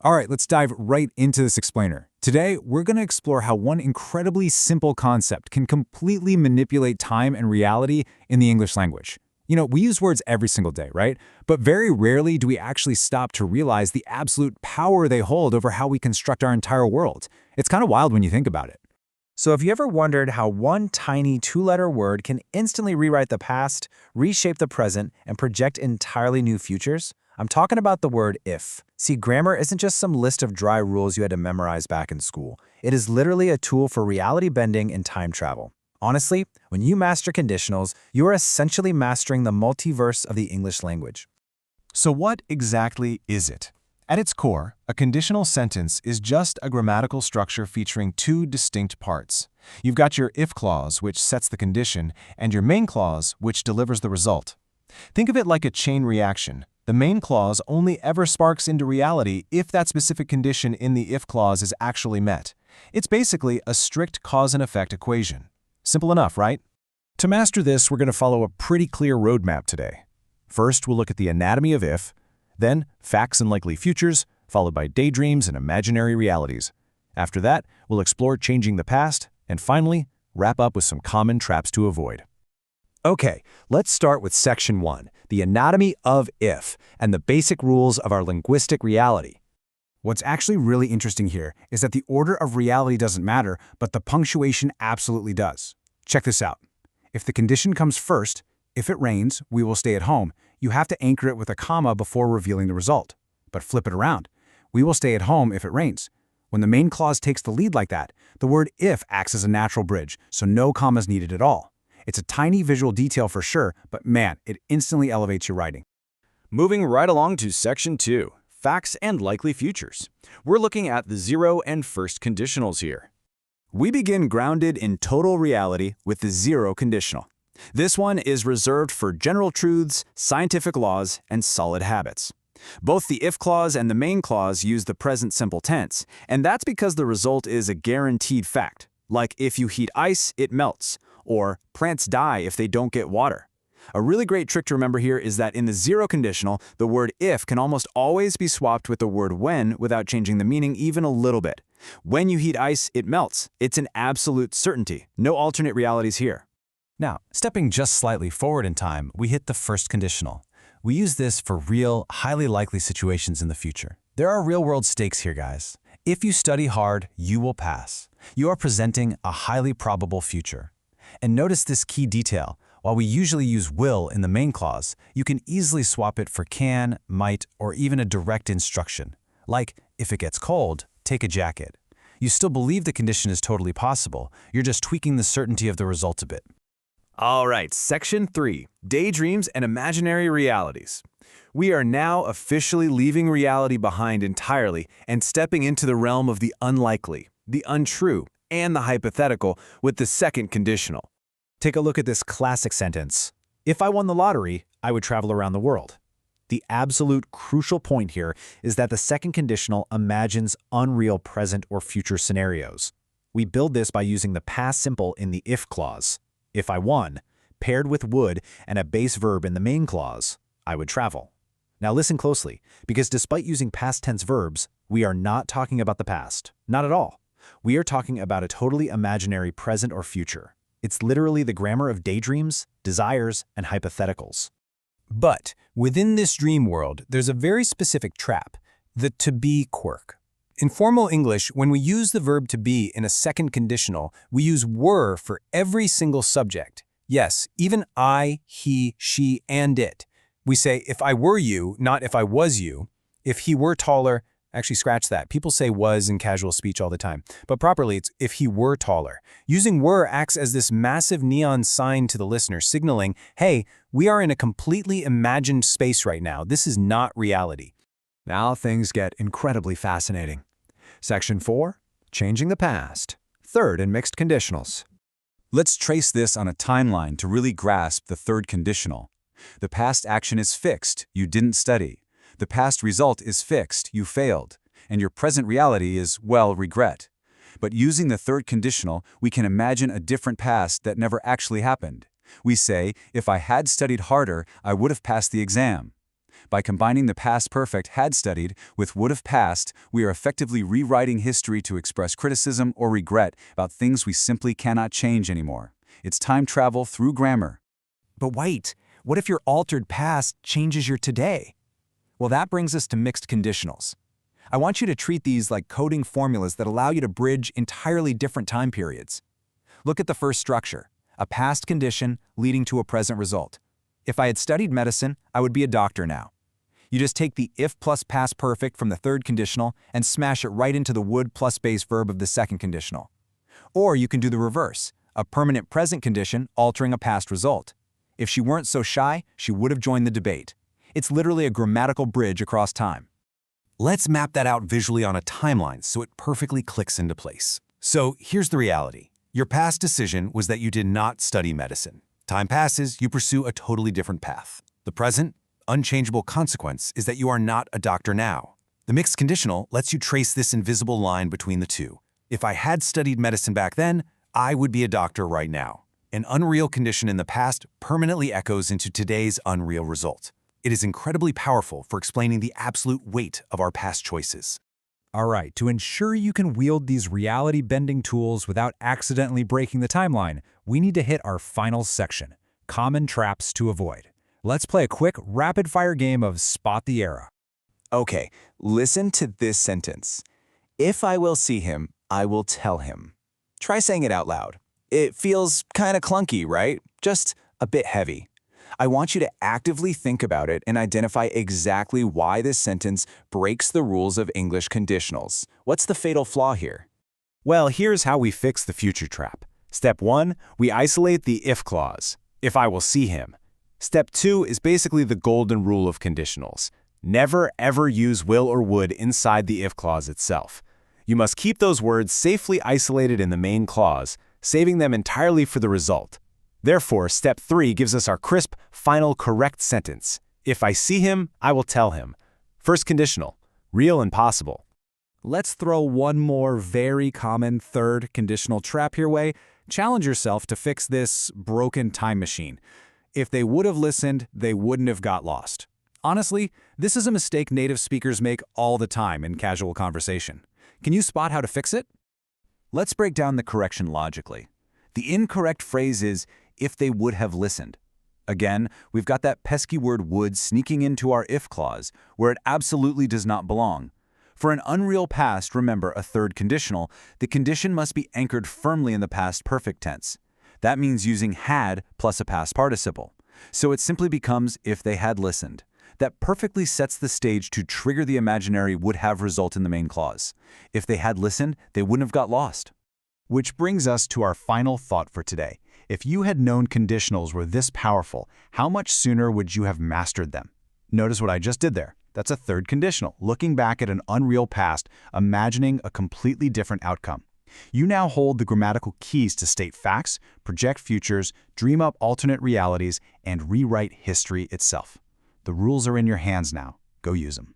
All right, let's dive right into this explainer. Today, we're going to explore how one incredibly simple concept can completely manipulate time and reality in the English language. You know, we use words every single day, right? But very rarely do we actually stop to realize the absolute power they hold over how we construct our entire world. It's kind of wild when you think about it. So have you ever wondered how one tiny two-letter word can instantly rewrite the past, reshape the present, and project entirely new futures? I'm talking about the word if. See, grammar isn't just some list of dry rules you had to memorize back in school. It is literally a tool for reality bending and time travel. Honestly, when you master conditionals, you are essentially mastering the multiverse of the English language. So what exactly is it? At its core, a conditional sentence is just a grammatical structure featuring two distinct parts. You've got your if clause, which sets the condition, and your main clause, which delivers the result. Think of it like a chain reaction. The main clause only ever sparks into reality if that specific condition in the if clause is actually met. It's basically a strict cause and effect equation. Simple enough, right? To master this, we're going to follow a pretty clear roadmap today. First, we'll look at the anatomy of if, then facts and likely futures, followed by daydreams and imaginary realities. After that, we'll explore changing the past, and finally, wrap up with some common traps to avoid. Okay, let's start with Section 1, the anatomy of if, and the basic rules of our linguistic reality. What's actually really interesting here is that the order of reality doesn't matter, but the punctuation absolutely does. Check this out. If the condition comes first, if it rains, we will stay at home, you have to anchor it with a comma before revealing the result. But flip it around. We will stay at home if it rains. When the main clause takes the lead like that, the word if acts as a natural bridge, so no commas needed at all. It's a tiny visual detail for sure, but man, it instantly elevates your writing. Moving right along to Section 2, Facts and Likely Futures. We're looking at the zero and first conditionals here. We begin grounded in total reality with the zero conditional. This one is reserved for general truths, scientific laws, and solid habits. Both the if clause and the main clause use the present simple tense, and that's because the result is a guaranteed fact, like if you heat ice, it melts, or plants die if they don't get water. A really great trick to remember here is that in the zero conditional, the word if can almost always be swapped with the word when without changing the meaning even a little bit. When you heat ice, it melts. It's an absolute certainty. No alternate realities here. Now, stepping just slightly forward in time, we hit the first conditional. We use this for real, highly likely situations in the future. There are real-world stakes here, guys. If you study hard, you will pass. You are presenting a highly probable future. And notice this key detail. While we usually use will in the main clause, you can easily swap it for can, might, or even a direct instruction. Like, if it gets cold, take a jacket. You still believe the condition is totally possible. You're just tweaking the certainty of the result a bit. All right, Section 3, Daydreams and Imaginary Realities. We are now officially leaving reality behind entirely and stepping into the realm of the unlikely, the untrue, and the hypothetical with the second conditional. Take a look at this classic sentence. If I won the lottery, I would travel around the world. The absolute crucial point here is that the second conditional imagines unreal present or future scenarios. We build this by using the past simple in the if clause. If I won, paired with would and a base verb in the main clause, I would travel. Now listen closely, because despite using past tense verbs, we are not talking about the past. Not at all. We are talking about a totally imaginary present or future. It's literally the grammar of daydreams, desires, and hypotheticals. But within this dream world, there's a very specific trap, the to be quirk. In formal English, when we use the verb to be in a second conditional, we use were for every single subject. Yes, even I, he, she, and it. We say, if I were you, not if I was you. If he were taller, actually scratch that. People say was in casual speech all the time. But properly, it's if he were taller. Using were acts as this massive neon sign to the listener, signaling, hey, we are in a completely imagined space right now. This is not reality. Now things get incredibly fascinating. Section 4, Changing the Past, third and mixed conditionals. Let's trace this on a timeline to really grasp the third conditional. The past action is fixed, you didn't study. The past result is fixed, you failed. And your present reality is, well, regret. But using the third conditional, we can imagine a different past that never actually happened. We say, if I had studied harder, I would have passed the exam. By combining the past perfect had studied with would have passed, we are effectively rewriting history to express criticism or regret about things we simply cannot change anymore. It's time travel through grammar. But wait, what if your altered past changes your today? Well, that brings us to mixed conditionals. I want you to treat these like coding formulas that allow you to bridge entirely different time periods. Look at the first structure, a past condition leading to a present result. If I had studied medicine, I would be a doctor now. You just take the if plus past perfect from the third conditional and smash it right into the would plus base verb of the second conditional. Or you can do the reverse, a permanent present condition altering a past result. If she weren't so shy, she would have joined the debate. It's literally a grammatical bridge across time. Let's map that out visually on a timeline so it perfectly clicks into place. So here's the reality. Your past decision was that you did not study medicine. Time passes, you pursue a totally different path. The present, unchangeable consequence is that you are not a doctor now. The mixed conditional lets you trace this invisible line between the two. If I had studied medicine back then, I would be a doctor right now. An unreal condition in the past permanently echoes into today's unreal result. It is incredibly powerful for explaining the absolute weight of our past choices. All right, to ensure you can wield these reality-bending tools without accidentally breaking the timeline, we need to hit our final section, common traps to avoid. Let's play a quick, rapid-fire game of Spot the Era. Okay, listen to this sentence. If I will see him, I will tell him. Try saying it out loud. It feels kind of clunky, right? Just a bit heavy. I want you to actively think about it and identify exactly why this sentence breaks the rules of English conditionals. What's the fatal flaw here? Well, here's how we fix the future trap. Step 1, we isolate the if clause, if I will see him. Step 2 is basically the golden rule of conditionals. Never ever use will or would inside the if clause itself. You must keep those words safely isolated in the main clause, saving them entirely for the result. Therefore, step 3 gives us our crisp, final correct sentence. If I see him, I will tell him. First conditional, real and possible. Let's throw one more very common third conditional trap your way. Challenge yourself to fix this broken time machine. If they would have listened, they wouldn't have got lost. Honestly, this is a mistake native speakers make all the time in casual conversation. Can you spot how to fix it? Let's break down the correction logically. The incorrect phrase is, if they would have listened. Again, we've got that pesky word would sneaking into our if clause, where it absolutely does not belong. For an unreal past, remember a third conditional, the condition must be anchored firmly in the past perfect tense. That means using had plus a past participle. So it simply becomes if they had listened. That perfectly sets the stage to trigger the imaginary would have result in the main clause. If they had listened, they wouldn't have got lost. Which brings us to our final thought for today. If you had known conditionals were this powerful, how much sooner would you have mastered them? Notice what I just did there. That's a third conditional, looking back at an unreal past, imagining a completely different outcome. You now hold the grammatical keys to state facts, project futures, dream up alternate realities, and rewrite history itself. The rules are in your hands now. Go use them.